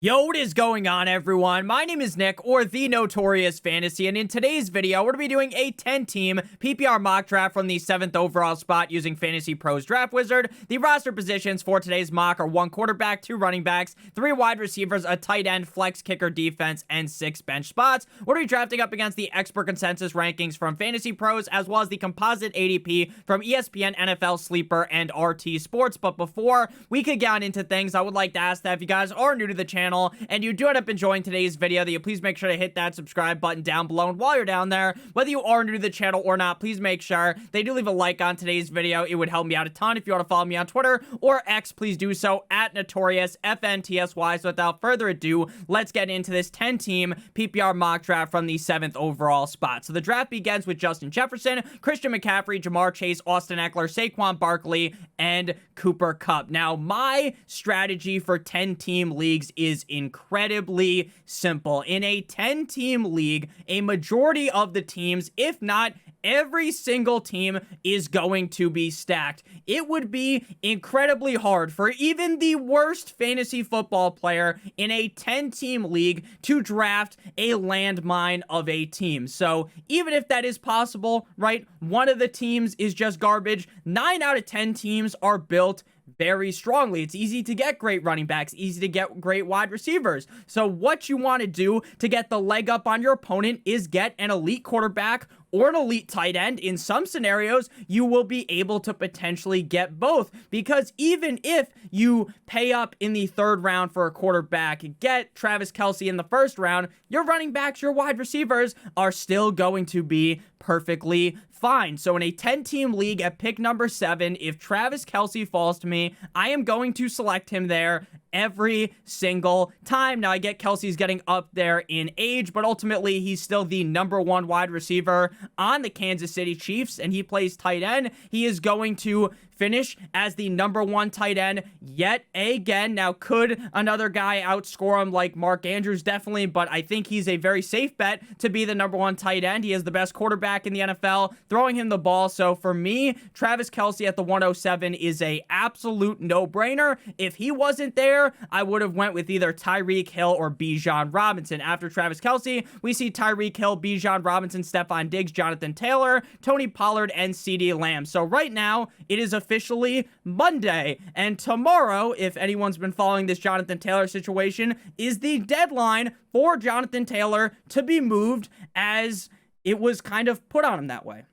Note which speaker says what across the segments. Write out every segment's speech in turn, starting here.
Speaker 1: Yo, what is going on, everyone? My name is Nick, or the Notorious Fantasy, and in today's video, we're going to be doing a 10-team PPR mock draft from the 7th overall spot using FantasyPro's Draft Wizard. The roster positions for today's mock are 1 quarterback, 2 running backs, 3 wide receivers, a tight end, flex, kicker, defense, and 6 bench spots. We're going to be drafting up against the expert consensus rankings from FantasyPros, as well as the composite ADP from ESPN, NFL, Sleeper, and RT Sports. But before we could get on into things, I would like to ask that if you guys are new to the channel, and you do end up enjoying today's video, that you please make sure to hit that subscribe button down below. And while you're down there, whether you are new to the channel or not, please make sure they do leave a like on today's video. It would help me out a ton. If you want to follow me on Twitter or X, please do so at NotoriousFantasy. So without further ado, let's get into this 10-team PPR mock draft from the 7th overall spot. So the draft begins with Justin Jefferson, Christian McCaffrey, Jamar Chase, Austin Eckler, Saquon Barkley, and Cooper Kupp. Now, my strategy for 10-team leagues is incredibly simple. In a 10-team league, a majority of the teams, if not every single team, is going to be stacked. It would be incredibly hard for even the worst fantasy football player in a 10-team league to draft a landmine of a team. So even if that is possible, right, one of the teams is just garbage, 9 out of 10 teams are built very strongly. It's easy to get great running backs, easy to get great wide receivers. So what you want to do to get the leg up on your opponent is get an elite quarterback or an elite tight end. In some scenarios, you will be able to potentially get both, because even if you pay up in the 3rd round for a quarterback, get Travis Kelce in the 1st round, your running backs, your wide receivers are still going to be perfectly fine. So in a 10-team league at pick number 7, if Travis Kelce falls to me, I am going to select him there every single time. Now, I get Kelce's getting up there in age, but ultimately he's still the #1 wide receiver on the Kansas City Chiefs, and he plays tight end. He is going to finish as the #1 tight end yet again. Now, could another guy outscore him like Mark Andrews? Definitely, but I think he's a very safe bet to be the #1 tight end. He is the best quarterback in the NFL, throwing him the ball. So for me, Travis Kelce at the 107 is a absolute no-brainer. If he wasn't there, I would have went with either Tyreek Hill or Bijan Robinson. After Travis Kelce, we see Tyreek Hill, Bijan Robinson, Stephon Diggs, Jonathan Taylor, Tony Pollard, and CeeDee Lamb. So right now, it is officially Monday, and tomorrow, if anyone's been following this Jonathan Taylor situation, is the deadline for Jonathan Taylor to be moved, as it was kind of put on him that way.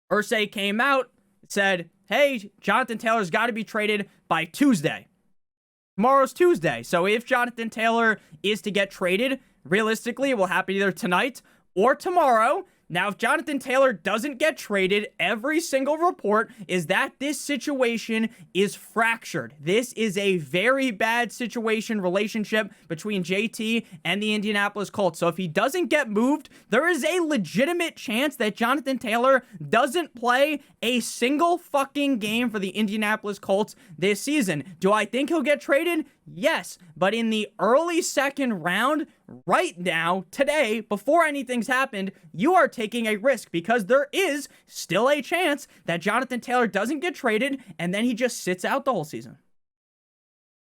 Speaker 1: Irsay came out, said, hey, Jonathan Taylor's got to be traded by Tuesday. Tomorrow's Tuesday. So if Jonathan Taylor is to get traded, realistically, it will happen either tonight or tomorrow. Now, if Jonathan Taylor doesn't get traded, every single report is that this situation is fractured. This is a very bad relationship between JT and the Indianapolis Colts. So if he doesn't get moved, there is a legitimate chance that Jonathan Taylor doesn't play a single fucking game for the Indianapolis Colts this season. Do I think he'll get traded? Yes, but in the early 2nd round, right now, today, before anything's happened, you are taking a risk, because there is still a chance that Jonathan Taylor doesn't get traded and then he just sits out the whole season.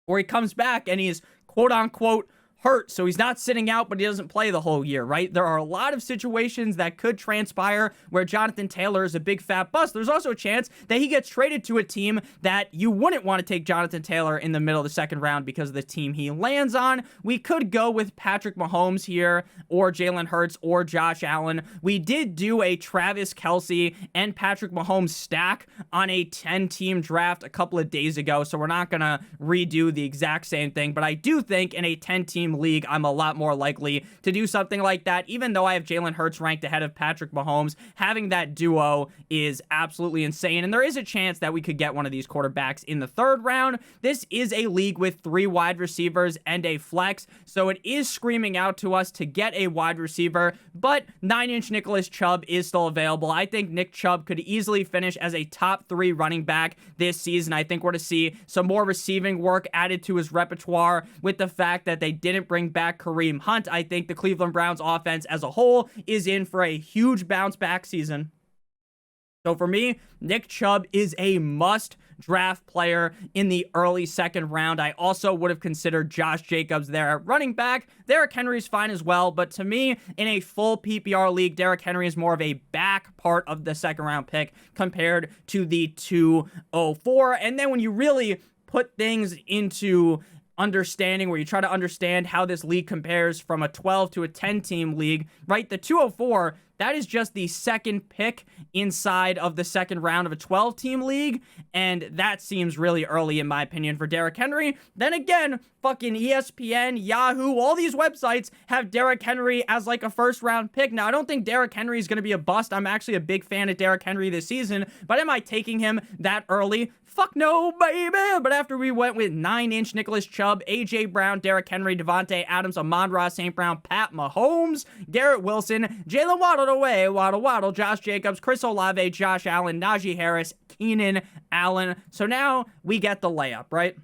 Speaker 1: Or he comes back and he's quote-unquote hurt, so he's not sitting out, but he doesn't play the whole year, right? There are a lot of situations that could transpire where Jonathan Taylor is a big fat bust. There's also a chance that he gets traded to a team that you wouldn't want to take Jonathan Taylor in the middle of the 2nd round because of the team he lands on. We could go with Patrick Mahomes here, or Jalen Hurts, or Josh Allen. We did do a Travis Kelce and Patrick Mahomes stack on a 10-team draft a couple of days ago, so we're not going to redo the exact same thing, but I do think in a 10-team league, I'm a lot more likely to do something like that. Even though I have Jalen Hurts ranked ahead of Patrick Mahomes, having that duo is absolutely insane, and there is a chance that we could get one of these quarterbacks in the 3rd round. This is a league with 3 wide receivers and a flex, so it is screaming out to us to get a wide receiver, but 9-inch Nicholas Chubb is still available. I think Nick Chubb could easily finish as a top 3 running back this season. I think we're to see some more receiving work added to his repertoire with the fact that they didn't bring back Kareem Hunt. I think the Cleveland Browns offense as a whole is in for a huge bounce back season. So for me, Nick Chubb is a must draft player in the early second round. I also would have considered Josh Jacobs there at running back. Derrick Henry's fine as well, but to me, in a full PPR league, Derrick Henry is more of a back part of the second round pick compared to the 204. And then when you really put things into understanding, where you try to understand how this league compares from a 12 to a 10 team league, right? The 204, that is just the second pick inside of the second round of a 12-team league, and that seems really early, in my opinion, for Derrick Henry. Then again, fucking ESPN, Yahoo, all these websites have Derrick Henry as like a first-round pick. Now, I don't think Derrick Henry is going to be a bust. I'm actually a big fan of Derrick Henry this season, but am I taking him that early? Fuck no, baby. But after we went with 9-inch Nicholas Chubb, A.J. Brown, Derrick Henry, Devontae Adams, Amon-Ra St. Brown, Pat Mahomes, Garrett Wilson, Jalen Waddle, Josh Jacobs, Chris Olave, Josh Allen, Najee Harris, Keenan Allen. So now we get the layup, right?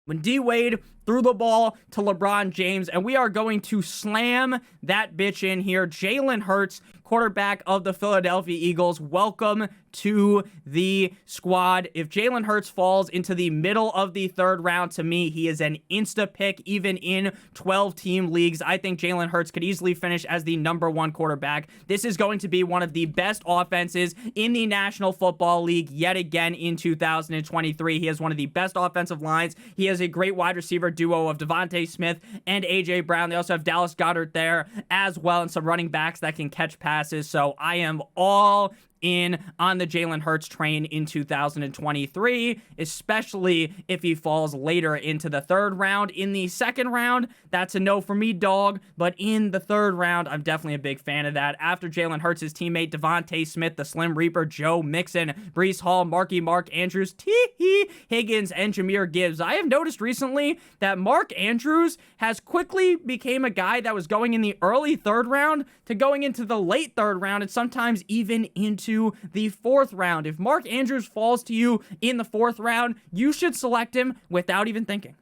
Speaker 1: When D-Wade threw the ball to LeBron James, and we are going to slam that bitch in here. Jalen Hurts, quarterback of the Philadelphia Eagles, welcome to the squad. If Jalen Hurts falls into the middle of the third round, to me, he is an insta pick, even in 12-team leagues. I think Jalen Hurts could easily finish as the #1 quarterback. This is going to be one of the best offenses in the National Football League yet again in 2023. He has one of the best offensive lines. He has a great wide receiver duo of Devontae Smith and A.J. Brown. They also have Dallas Goedert there as well, and some running backs that can catch passes. So I am all in on the Jalen Hurts train in 2023, especially if he falls later into the third round. In the second round, that's a no for me, dog, but in the third round, I'm definitely a big fan of that. After Jalen Hurts, his teammate Devontae Smith, the Slim Reaper, Joe Mixon, Breece Hall, Mark Andrews, T.E. Higgins, and Jahmyr Gibbs. I have noticed recently that Mark Andrews has quickly became a guy that was going in the early third round to going into the late third round, and sometimes even into the fourth round. If Mark Andrews falls to you in the fourth round, you should select him without even thinking.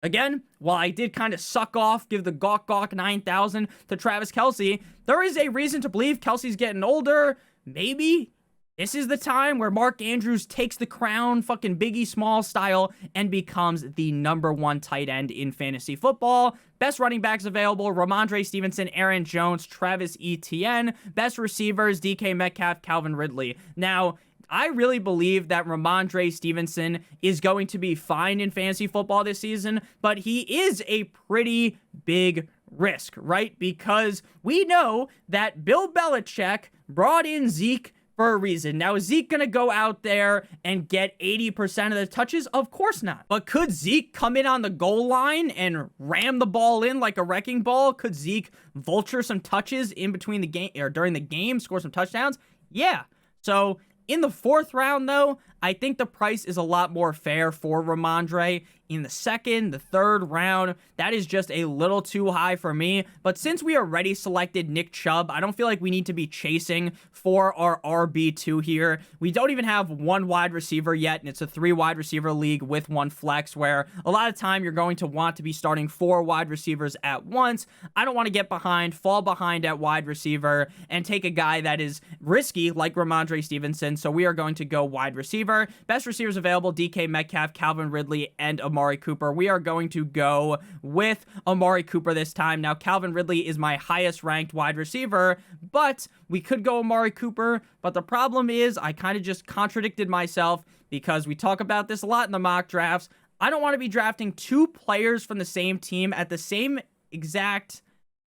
Speaker 1: Again, while I did kind of suck off, give the Gawk 9000 to Travis Kelce, there is a reason to believe Kelce's getting older. Maybe this is the time where Mark Andrews takes the crown, fucking Biggie Small style, and becomes the #1 tight end in fantasy football. Best running backs available: Ramondre Stevenson, Aaron Jones, Travis Etienne. Best receivers: DK Metcalf, Calvin Ridley. Now, I really believe that Ramondre Stevenson is going to be fine in fantasy football this season, but he is a pretty big risk, right? Because we know that Bill Belichick brought in Zeke for a reason. Now, is Zeke going to go out there and get 80% of the touches? Of course not. But could Zeke come in on the goal line and ram the ball in like a wrecking ball? Could Zeke vulture some touches in between the game or during the game, score some touchdowns? Yeah. So in the fourth round, though, I think the price is a lot more fair for Ramondre. In the second, the third round, that is just a little too high for me. But since we already selected Nick Chubb, I don't feel like we need to be chasing for our RB2 here. We don't even have one wide receiver yet, and it's a 3 wide receiver league with 1 flex, where a lot of time you're going to want to be starting 4 wide receivers at once. I don't want to get behind, fall behind at wide receiver, and take a guy that is risky like Ramondre Stevenson. So we are going to go wide receiver. Best receivers available: DK Metcalf, Calvin Ridley, and Amari Cooper. We are going to go with Amari Cooper this time. Now, Calvin Ridley is my highest ranked wide receiver, but we could go Amari Cooper. But the problem is I kind of just contradicted myself, because we talk about this a lot in the mock drafts. I don't want to be drafting 2 players from the same team at the same exact,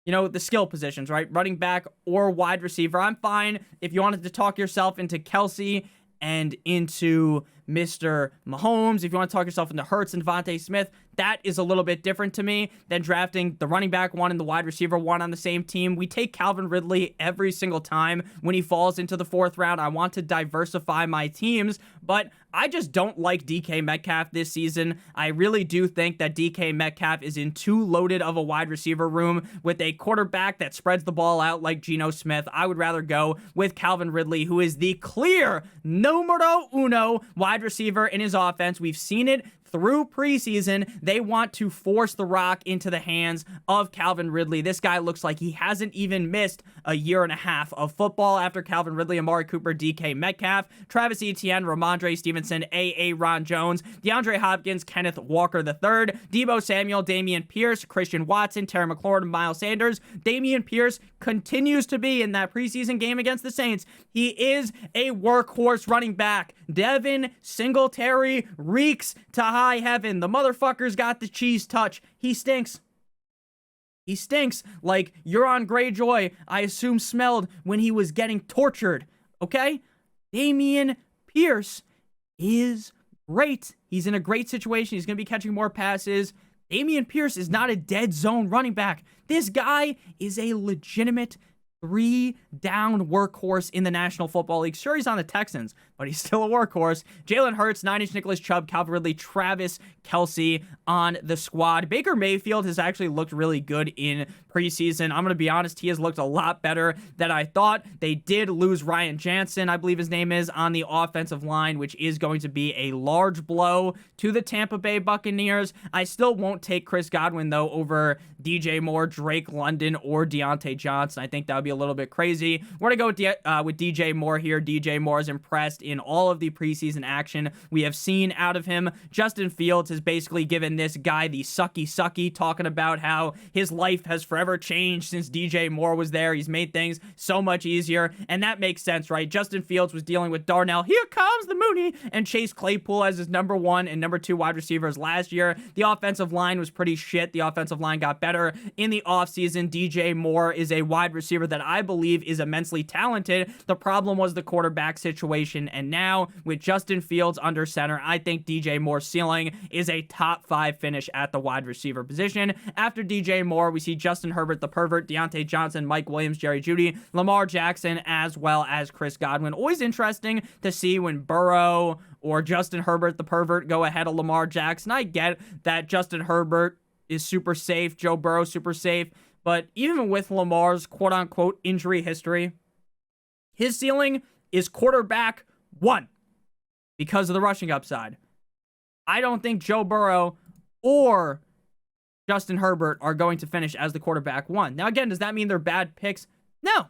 Speaker 1: the skill positions, right? Running back or wide receiver. I'm fine if you wanted to talk yourself into Kelce and into Mr. Mahomes. If you want to talk yourself into Hurts and Devontae Smith, that is a little bit different to me than drafting the running back 1 and the wide receiver 1 on the same team. We take Calvin Ridley every single time when he falls into the 4th round. I want to diversify my teams, but I just don't like DK Metcalf this season. I really do think that DK Metcalf is in too loaded of a wide receiver room with a quarterback that spreads the ball out like Geno Smith. I would rather go with Calvin Ridley, who is the clear numero uno wide receiver in his offense. We've seen it through preseason, they want to force the rock into the hands of Calvin Ridley. This guy looks like he hasn't even missed a year and a half of football after Calvin Ridley, Amari Cooper, DK Metcalf, Travis Etienne, Ramondre Stevenson, Ron Jones, DeAndre Hopkins, Kenneth Walker III, Deebo Samuel, Damian Pierce, Christian Watson, Terry McLaurin, Miles Sanders. Damian Pierce continues to be in that preseason game against the Saints. He is a workhorse running back. Devin Singletary reeks to high heaven. The motherfucker's got the cheese touch. He stinks. He stinks like Euron Greyjoy, I assume, smelled when he was getting tortured. Okay? Damian Pierce is great. He's in a great situation. He's going to be catching more passes. Damian Pierce is not a dead zone running back. This guy is a legitimate 3-down workhorse in the National Football League. Sure, he's on the Texans, but he's still a workhorse. Jalen Hurts, 9-inch Nicholas Chubb, Calvin Ridley, Travis Kelce on the squad. Baker Mayfield has actually looked really good in preseason. I'm going to be honest, he has looked a lot better than I thought. They did lose Ryan Jansen, I believe his name is, on the offensive line, which is going to be a large blow to the Tampa Bay Buccaneers. I still won't take Chris Godwin, though, over DJ Moore, Drake London, or Deontay Johnson. I think that would be a little bit crazy. We're going to go with DJ Moore here. DJ Moore is impressed in all of the preseason action we have seen out of him. Justin Fields has basically given this guy the sucky, talking about how his life has forever changed since DJ Moore was there. He's made things so much easier, and that makes sense, right? Justin Fields was dealing with Darnell, here comes the Mooney, and Chase Claypool as his number 1 and number 2 wide receivers last year. The offensive line was pretty shit. The offensive line got better in the offseason. DJ Moore is a wide receiver that I believe is immensely talented. The problem was the quarterback situation, and now with Justin Fields under center, I think DJ Moore's ceiling is a top 5 finish at the wide receiver position. After DJ Moore, we see Justin Herbert the pervert, Deontay Johnson, Mike Williams, Jerry Jeudy, Lamar Jackson, as well as Chris Godwin. Always interesting to see when Burrow or Justin Herbert the pervert go ahead of Lamar Jackson. I get that Justin Herbert is super safe, Joe Burrow super safe, but even with Lamar's quote-unquote injury history, his ceiling is quarterback 1 because of the rushing upside. I don't think Joe Burrow or Justin Herbert are going to finish as the quarterback 1. Now, again, does that mean they're bad picks? No.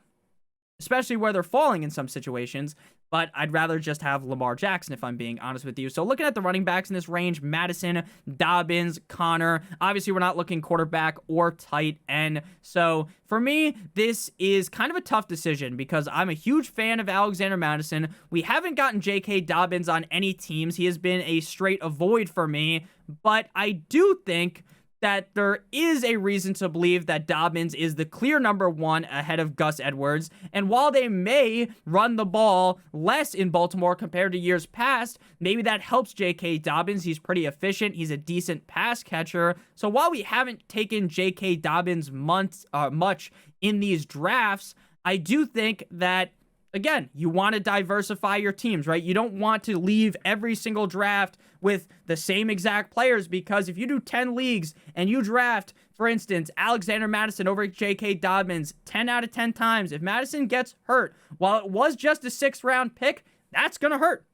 Speaker 1: Especially where they're falling in some situations, but I'd rather just have Lamar Jackson, if I'm being honest with you. So looking at the running backs in this range, Madison, Dobbins, Connor. Obviously, we're not looking quarterback or tight end. So for me, this is kind of a tough decision because I'm a huge fan of Alexander Madison. We haven't gotten J.K. Dobbins on any teams. He has been a straight avoid for me, but I do think that there is a reason to believe that Dobbins is the clear number 1 ahead of Gus Edwards. And while they may run the ball less in Baltimore compared to years past, maybe that helps J.K. Dobbins. He's pretty efficient. He's a decent pass catcher. So while we haven't taken J.K. Dobbins much in these drafts, I do think that, again, you want to diversify your teams, right? You don't want to leave every single draft with the same exact players, because if you do 10 leagues and you draft, for instance, Alexander Madison over J.K. Dobbins 10 out of 10 times, if Madison gets hurt, while it was just a 6th-round pick, that's going to hurt.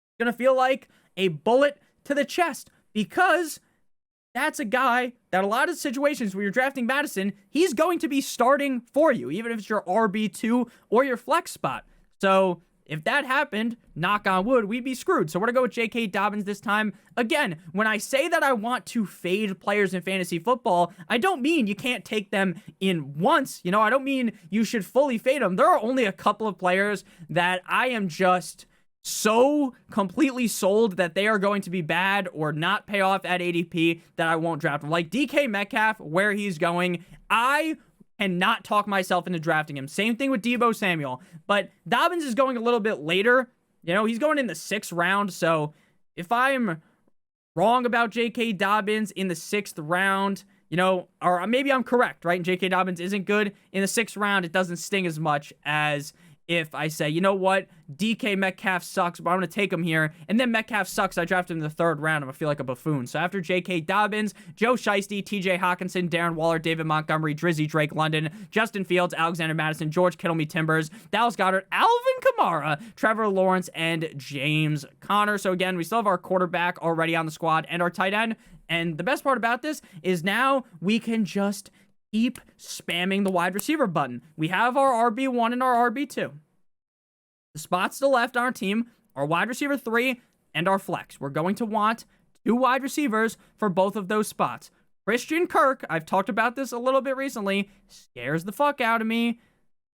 Speaker 1: It's going to feel like a bullet to the chest, because that's a guy that a lot of situations where you're drafting Madison, he's going to be starting for you, even if it's your RB2 or your flex spot. So if that happened, knock on wood, we'd be screwed. So we're going to go with J.K. Dobbins this time. Again, when I say that I want to fade players in fantasy football, I don't mean you can't take them in once. You know, I don't mean you should fully fade them. There are only a couple of players that I am just so completely sold that they are going to be bad or not pay off at ADP that I won't draft them. Like DK Metcalf, where he's going, I cannot talk myself into drafting him. Same thing with Deebo Samuel. But Dobbins is going a little bit later. You know, he's going in the 6th round. So if I'm wrong about J.K. Dobbins in the 6th round, you know, or maybe I'm correct, right? And J.K. Dobbins isn't good in the 6th round. It doesn't sting as much as if I say, you know what, DK Metcalf sucks, but I'm going to take him here, and then Metcalf sucks, I draft him in the 3rd round, I'm going to feel like a buffoon. So after J.K. Dobbins, Joe Shiesty, TJ Hawkinson, Darren Waller, David Montgomery, Drizzy, Drake London, Justin Fields, Alexander Madison, George Kittle, me Timbers, Dallas Goedert, Alvin Kamara, Trevor Lawrence, and James Conner. So again, we still have our quarterback already on the squad and our tight end, and the best part about this is now we can just keep spamming the wide receiver button. We have our RB1 and our RB2. The spots to the left on our team are wide receiver 3 and our flex. We're going to want 2 wide receivers for both of those spots. Christian Kirk, I've talked about this a little bit recently, scares the fuck out of me.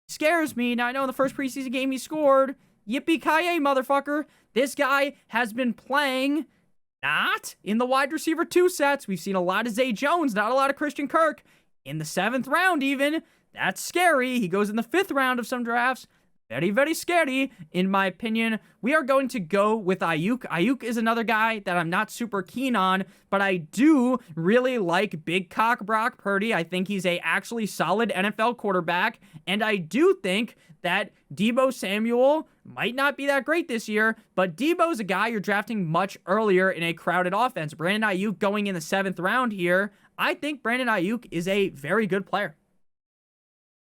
Speaker 1: Scares me. Now, I know in the first preseason game he scored. Yippee-ki-yay, motherfucker. This guy has been playing not in the wide receiver 2 sets. We've seen a lot of Zay Jones, not a lot of Christian Kirk. In the 7th round even. That's scary. He goes in the 5th round of some drafts. Very, very scary, in my opinion. We are going to go with Ayuk. Ayuk is another guy that I'm not super keen on, but I do really like Big Cock Brock Purdy. I think he's a actually solid NFL quarterback, and I do think that Deebo Samuel might not be that great this year, but Deebo's a guy you're drafting much earlier in a crowded offense. Brandon Ayuk going in the 7th round here. I think Brandon Ayuk is a very good player.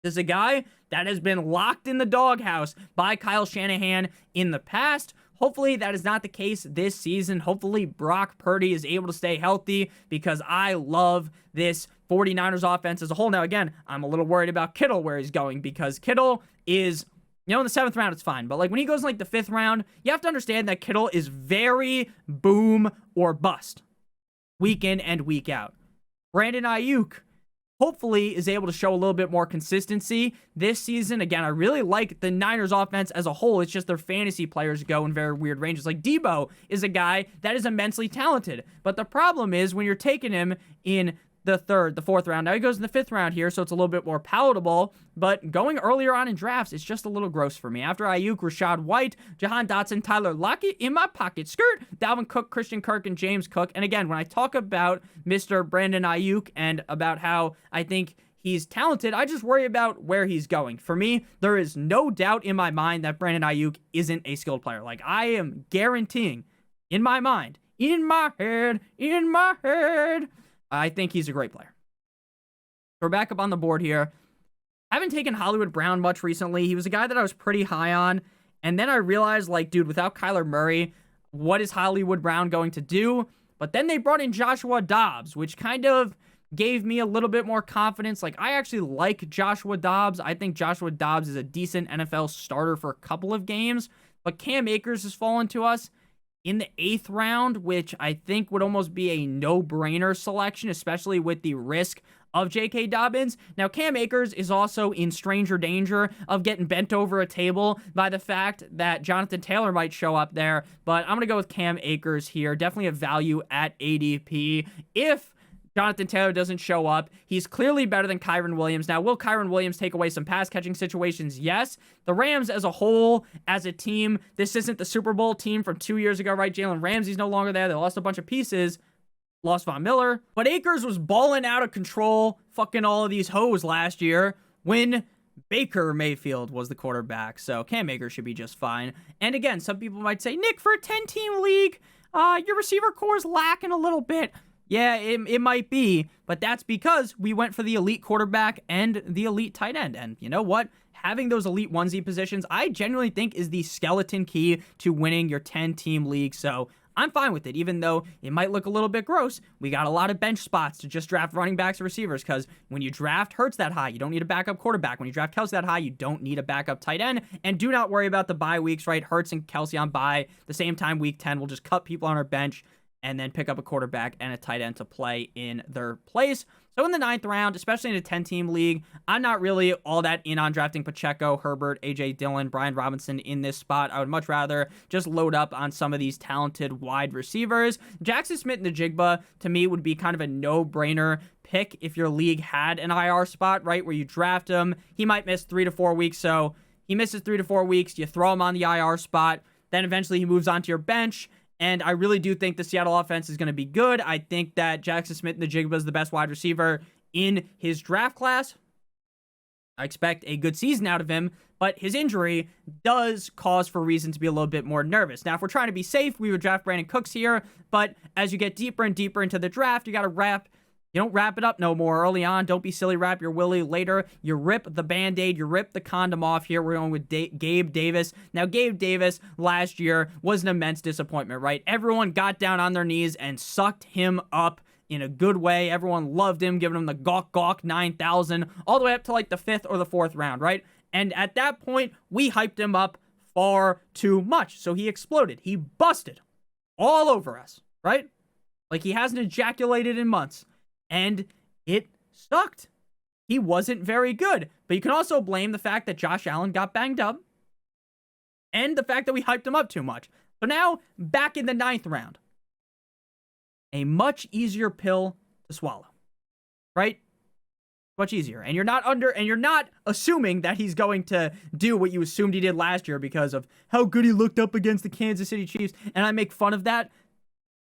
Speaker 1: This is a guy that has been locked in the doghouse by Kyle Shanahan in the past. Hopefully that is not the case this season. Hopefully Brock Purdy is able to stay healthy because I love this 49ers offense as a whole. Now, again, I'm a little worried about Kittle where he's going because Kittle is, you know, in the 7th round, it's fine. But like when he goes in like the 5th round, you have to understand that Kittle is very boom or bust week in and week out. Brandon Ayuk hopefully is able to show a little bit more consistency this season. Again, I really like the Niners offense as a whole. It's just their fantasy players go in very weird ranges. Like Deebo is a guy that is immensely talented. But the problem is when you're taking him in the 3rd, the 4th round. Now he goes in the 5th round here, so it's a little bit more palatable. But going earlier on in drafts, it's just a little gross for me. After Ayuk, Rashad White, Jahan Dotson, Tyler Lockett in my pocket. Skirt, Dalvin Cook, Christian Kirk, and James Cook. And again, when I talk about Mr. Brandon Ayuk and about how I think he's talented, I just worry about where he's going. For me, there is no doubt in my mind that Brandon Ayuk isn't a skilled player. Like, I am guaranteeing in my mind, in my head, I think he's a great player. We're back up on the board here. I haven't taken Hollywood Brown much recently. He was a guy that I was pretty high on. And then I realized, like, dude, without Kyler Murray, what is Hollywood Brown going to do? But then they brought in Joshua Dobbs, which kind of gave me a little bit more confidence. Like, I actually like Joshua Dobbs. I think Joshua Dobbs is a decent NFL starter for a couple of games. But Cam Akers has fallen to us in the 8th round, which I think would almost be a no-brainer selection, especially with the risk of J.K. Dobbins. Now, Cam Akers is also in stranger danger of getting bent over a table by the fact that Jonathan Taylor might show up there, but I'm going to go with Cam Akers here. Definitely a value at ADP. If Jonathan Taylor doesn't show up, he's clearly better than Kyren Williams. Now, will Kyren Williams take away some pass-catching situations? Yes. The Rams as a whole, as a team, this isn't the Super Bowl team from 2 years ago, right? Jalen Ramsey's no longer there. They lost a bunch of pieces. Lost Von Miller. But Akers was balling out of control, fucking all of these hoes last year when Baker Mayfield was the quarterback. So Cam Akers should be just fine. And again, some people might say, Nick, for a 10-team league, your receiver core is lacking a little bit. Yeah, it might be, but that's because we went for the elite quarterback and the elite tight end. And you know what? Having those elite onesie positions, I genuinely think is the skeleton key to winning your 10-team league. So I'm fine with it, even though it might look a little bit gross. We got a lot of bench spots to just draft running backs and receivers, because when you draft Hurts that high, you don't need a backup quarterback. When you draft Kelsey that high, you don't need a backup tight end. And do not worry about the bye weeks, right? Hurts and Kelsey on bye the same time week 10. We'll just cut people on our bench and then pick up a quarterback and a tight end to play in their place. So in the 9th round, especially in a 10-team league, I'm not really all that in on drafting Pacheco, Herbert, A.J. Dillon, Brian Robinson in this spot. I would much rather just load up on some of these talented wide receivers. Jackson Smith-Njigba, to me, would be kind of a no-brainer pick if your league had an IR spot, right, where you draft him. He might miss 3 to 4 weeks, so he misses 3 to 4 weeks. You throw him on the IR spot. Then eventually he moves onto your bench. And I really do think the Seattle offense is going to be good. I think that Jackson Smith-Njigba is the best wide receiver in his draft class. I expect a good season out of him, but his injury does cause for reason to be a little bit more nervous. Now, if we're trying to be safe, we would draft Brandon Cooks here, but as you get deeper and deeper into the draft, you don't wrap it up no more early on. Don't be silly, wrap your willy later. You rip the Band-Aid, you rip the condom off here. We're going with Gabe Davis. Now, Gabe Davis last year was an immense disappointment, right? Everyone got down on their knees and sucked him up in a good way. Everyone loved him, giving him the gawk 9,000 all the way up to like the 5th or the 4th round, right? And at that point, we hyped him up far too much. So he exploded. He busted all over us, right? Like he hasn't ejaculated in months. And it sucked. He wasn't very good. But you can also blame the fact that Josh Allen got banged up and the fact that we hyped him up too much. So now, back in the 9th round, a much easier pill to swallow, right? Much easier. And you're not assuming that he's going to do what you assumed he did last year because of how good he looked up against the Kansas City Chiefs. And I make fun of that.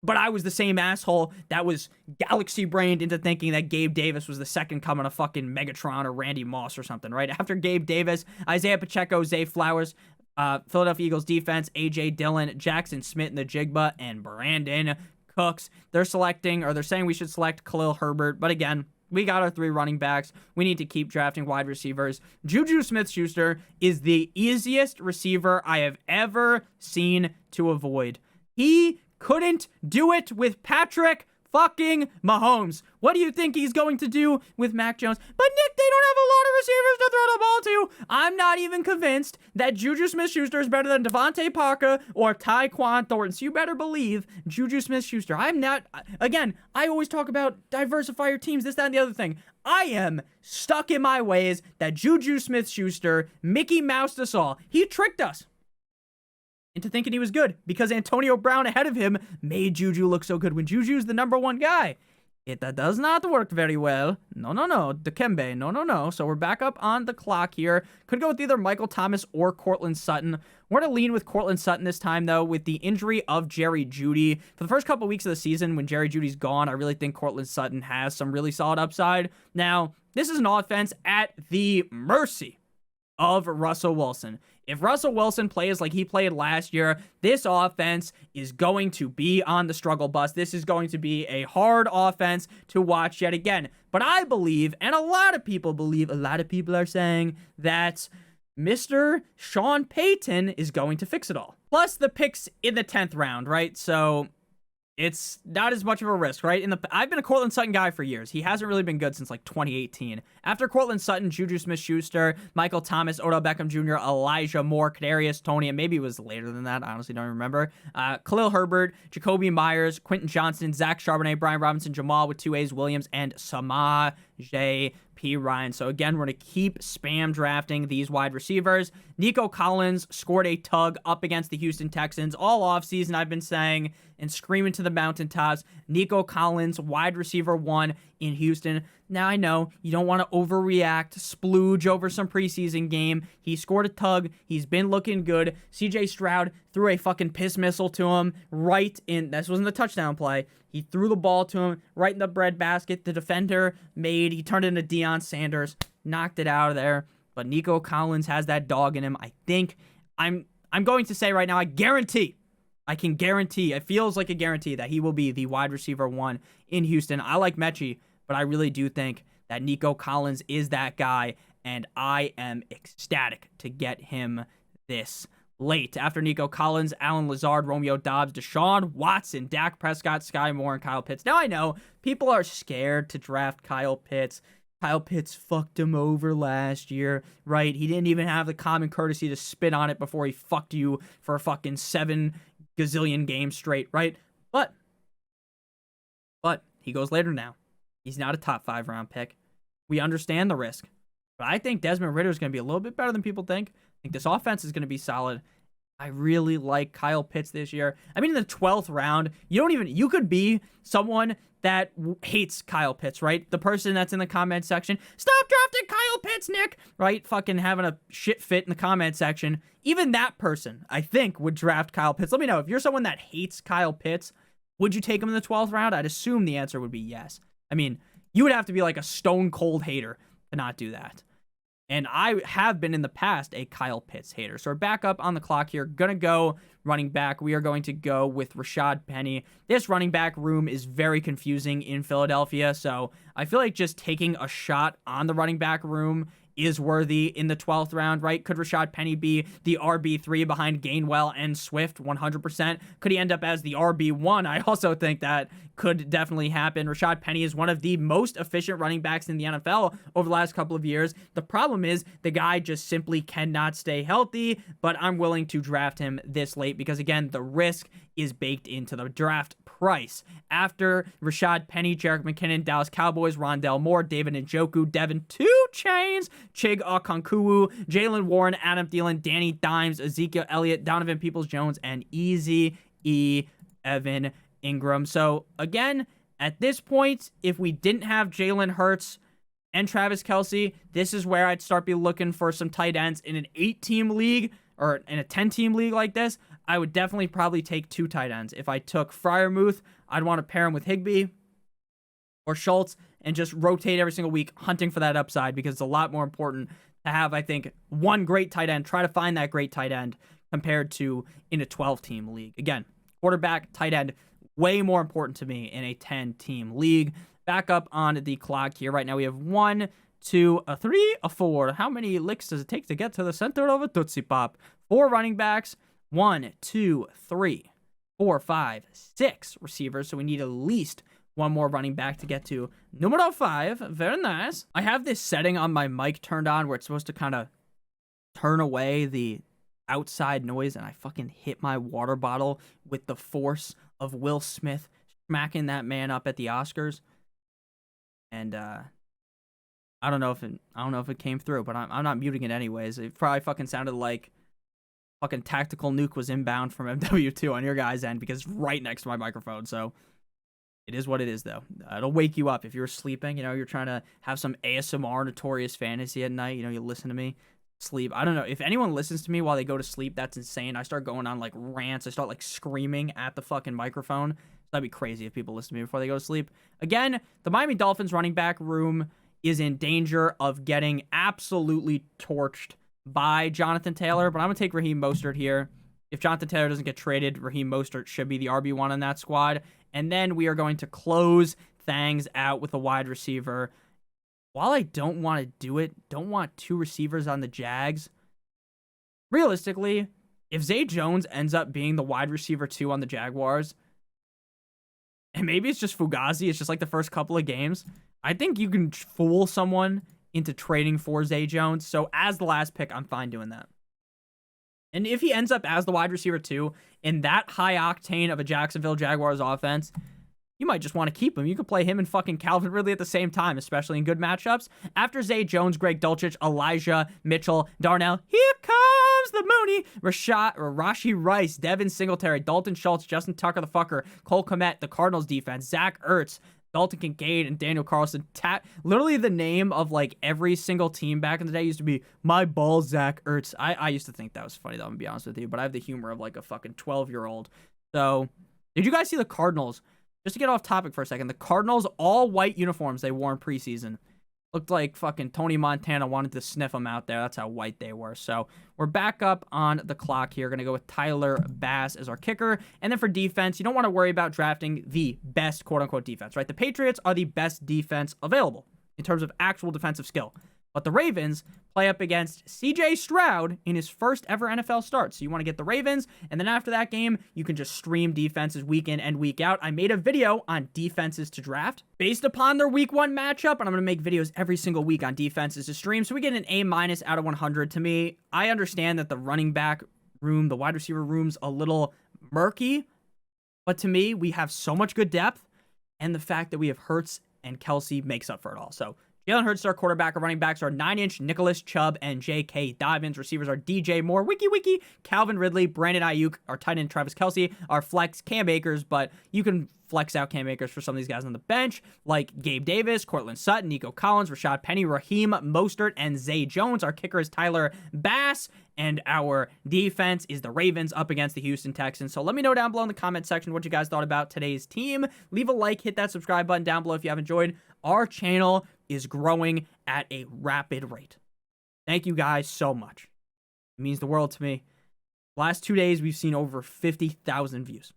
Speaker 1: But I was the same asshole that was galaxy-brained into thinking that Gabe Davis was the second coming of fucking Megatron or Randy Moss or something, right? After Gabe Davis, Isaiah Pacheco, Zay Flowers, Philadelphia Eagles defense, A.J. Dillon, Jackson Smith in the Jigba, and Brandon Cooks. They're saying we should select Khalil Herbert. But again, we got our 3 running backs. We need to keep drafting wide receivers. Juju Smith-Schuster is the easiest receiver I have ever seen to avoid. He couldn't do it with Patrick fucking Mahomes. What do you think he's going to do with Mac Jones? But Nick, they don't have a lot of receivers to throw the ball to. I'm not even convinced that Juju Smith-Schuster is better than Devontae Parker or Tyquan Thornton. So you better believe Juju Smith-Schuster. I'm not, again, I always talk about diversify your teams, this, that, and the other thing. I am stuck in my ways that Juju Smith-Schuster, Mickey Moused us all. He tricked us into thinking he was good because Antonio Brown ahead of him made Juju look so good when Juju's the number 1 guy. That does not work very well. No. Dikembe, no. So we're back up on the clock here. Could go with either Michael Thomas or Cortland Sutton. We're going to lean with Cortland Sutton this time, though, with the injury of Jerry Jeudy. For the first couple weeks of the season, when Jerry Jeudy's gone, I really think Cortland Sutton has some really solid upside. Now, this is an offense at the mercy of Russell Wilson. If Russell Wilson plays like he played last year, this offense is going to be on the struggle bus. This is going to be a hard offense to watch yet again. But I believe, and a lot of people are saying that Mr. Sean Payton is going to fix it all. Plus the picks in the 10th round, right? So it's not as much of a risk, right? I've been a Cortland Sutton guy for years. He hasn't really been good since like 2018. After Cortland Sutton, Juju Smith-Schuster, Michael Thomas, Odell Beckham Jr., Elijah Moore, Kadarius Toney, and maybe it was later than that. I honestly don't remember. Khalil Herbert, Jacoby Myers, Quentin Johnson, Zach Charbonnet, Brian Robinson, Jamal with 2 A's, Williams, and Samaje Perine. So again, we're going to keep spam drafting these wide receivers. Nico Collins scored a tug up against the Houston Texans all offseason. I've been saying and screaming to the mountaintops, Nico Collins, wide receiver 1 in Houston. Now I know you don't want to overreact, splooge over some preseason game. He scored a tug. He's been looking good. CJ Stroud threw a fucking piss missile to him this wasn't the touchdown play. He threw the ball to him right in the breadbasket. The defender he turned it into Deion Sanders, knocked it out of there. But Nico Collins has that dog in him. I think I'm going to say right now, I can guarantee, it feels like a guarantee that he will be the wide receiver 1 in Houston. I like Mechie, but I really do think that Nico Collins is that guy, and I am ecstatic to get him this late. After Nico Collins, Alan Lazard, Romeo Doubs, Deshaun Watson, Dak Prescott, Sky Moore, and Kyle Pitts. Now I know people are scared to draft Kyle Pitts. Kyle Pitts fucked him over last year, right? He didn't even have the common courtesy to spit on it before he fucked you for a fucking 7 gazillion games straight, right? But he goes later now. He's not a top 5 round pick. We understand the risk. But I think Desmond Ridder is going to be a little bit better than people think. I think this offense is going to be solid. I really like Kyle Pitts this year. I mean, in the 12th round, you could be someone that hates Kyle Pitts, right? The person that's in the comment section, stop drafting Kyle Pitts, Nick, right? Fucking having a shit fit in the comment section. Even that person, I think, would draft Kyle Pitts. Let me know, if you're someone that hates Kyle Pitts, would you take him in the 12th round? I'd assume the answer would be yes. I mean, you would have to be like a stone cold hater to not do that. And I have been in the past a Kyle Pitts hater. So we're back up on the clock here. Gonna go running back. We are going to go with Rashad Penny. This running back room is very confusing in Philadelphia. So I feel like just taking a shot on the running back room is worthy in the 12th round, right? Could Rashad Penny be the RB3 behind Gainwell and Swift? 100%. Could he end up as the RB1? I also think that could definitely happen. Rashad Penny is one of the most efficient running backs in the NFL over the last couple of years. The problem is the guy just simply cannot stay healthy, but I'm willing to draft him this late because, again, the risk is baked into the draft price. After Rashad Penny, Jerick McKinnon, Dallas Cowboys, Rondale Moore, David Njoku, Devin 2 Chains, Chig Okonkwo, Jalen Warren, Adam Thielen, Danny Dimes, Ezekiel Elliott, Donovan Peoples-Jones, and Easy E. Evan Ingram. So, again, at this point, if we didn't have Jalen Hurts and Travis Kelce, this is where I'd start be looking for some tight ends in an 8-team league or in a 10-team league like this. I would definitely probably take 2 tight ends. If I took Freiermuth, I'd want to pair him with Higbee or Schultz and just rotate every single week hunting for that upside because it's a lot more important to have, I think, one great tight end. Try to find that great tight end compared to in a 12-team league. Again, quarterback, tight end, way more important to me in a 10-team league. Back up on the clock here. Right now we have 1, 2, 3, 4. How many licks does it take to get to the center of a Tootsie Pop? 4 running backs. 1, 2, 3, 4, 5, 6 receivers. So we need at least one more running back to get to numero 5. Very nice. I have this setting on my mic turned on where it's supposed to kind of turn away the outside noise, and I fucking hit my water bottle with the force of Will Smith smacking that man up at the Oscars. And I don't know if it came through, but I'm not muting it anyways. It probably fucking sounded like fucking tactical nuke was inbound from MW2 on your guys' end because it's right next to my microphone. So it is what it is, though. It'll wake you up if you're sleeping. You know, you're trying to have some ASMR Notorious Fantasy at night. You know, you listen to me sleep. I don't know if anyone listens to me while they go to sleep. That's insane. I start going on like rants. I start like screaming at the fucking microphone. That'd be crazy if people listen to me before they go to sleep. Again, the Miami Dolphins running back room is in danger of getting absolutely torched by Jonathan Taylor, but I'm going to take Raheem Mostert here. If Jonathan Taylor doesn't get traded, Raheem Mostert should be the RB1 on that squad. And then we are going to close things out with a wide receiver. While I don't want to do it, don't want 2 receivers on the Jags, realistically, if Zay Jones ends up being the wide receiver 2 on the Jaguars, and maybe it's just Fugazi, it's just like the first couple of games, I think you can fool someone into trading for Zay Jones. So as the last pick, I'm fine doing that. And if he ends up as the wide receiver 2 in that high octane of a Jacksonville Jaguars offense, you might just want to keep him. You could play him and fucking Calvin Ridley at the same time, especially in good matchups. After Zay Jones, Greg Dulcich, Elijah Mitchell, Darnell, here comes the Mooney, Rashi Rice, Devin Singletary, Dalton Schultz, Justin Tucker the fucker, Cole Kmet, the Cardinals defense, Zach Ertz, Dalton Kincaid, and Daniel Carlson. Literally the name of like every single team back in the day used to be my ball Zach Ertz. I used to think that was funny though, I'm gonna be honest with you, but I have the humor of like a fucking 12-year-old. So, did you guys see the Cardinals? Just to get off topic for a second, the Cardinals all white uniforms they wore in preseason looked like fucking Tony Montana wanted to sniff them out there. That's how white they were. So we're back up on the clock here. Going to go with Tyler Bass as our kicker. And then for defense, you don't want to worry about drafting the best quote-unquote defense, right? The Patriots are the best defense available in terms of actual defensive skill. But the Ravens play up against C.J. Stroud in his first ever NFL start. So you want to get the Ravens, and then after that game, you can just stream defenses week in and week out. I made a video on defenses to draft based upon their week 1 matchup, and I'm going to make videos every single week on defenses to stream. So we get an A- out of 100. To me, I understand that the running back room, the wide receiver room's a little murky, but to me, we have so much good depth, and the fact that we have Hurts and Kelce makes up for it all. So Jalen Hurts, our quarterback. Our running backs are 9-inch Nicholas Chubb and J.K. Dobbins. Receivers are DJ Moore, Wiki, Calvin Ridley, Brandon Ayuk. Our tight end, Travis Kelce. Our flex, Cam Akers, but you can flex out Cam Akers for some of these guys on the bench, like Gabe Davis, Cortland Sutton, Nico Collins, Rashad Penny, Raheem Mostert, and Zay Jones. Our kicker is Tyler Bass, and our defense is the Ravens up against the Houston Texans. So let me know down below in the comment section what you guys thought about today's team. Leave a like, hit that subscribe button down below if you have enjoyed. Our channel is growing at a rapid rate. Thank you guys so much. It means the world to me. Last 2 days, we've seen over 50,000 views.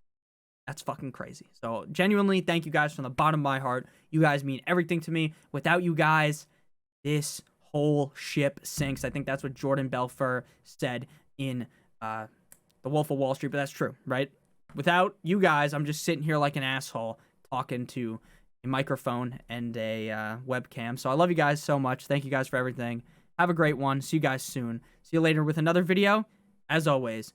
Speaker 1: That's fucking crazy. So genuinely, thank you guys from the bottom of my heart. You guys mean everything to me. Without you guys, this whole ship sinks. I think that's what Jordan Belfort said in The Wolf of Wall Street, but that's true, right? Without you guys, I'm just sitting here like an asshole talking to a microphone and a webcam. So I love you guys so much. Thank you guys for everything. Have a great one. See you guys soon. See you later with another video. As always,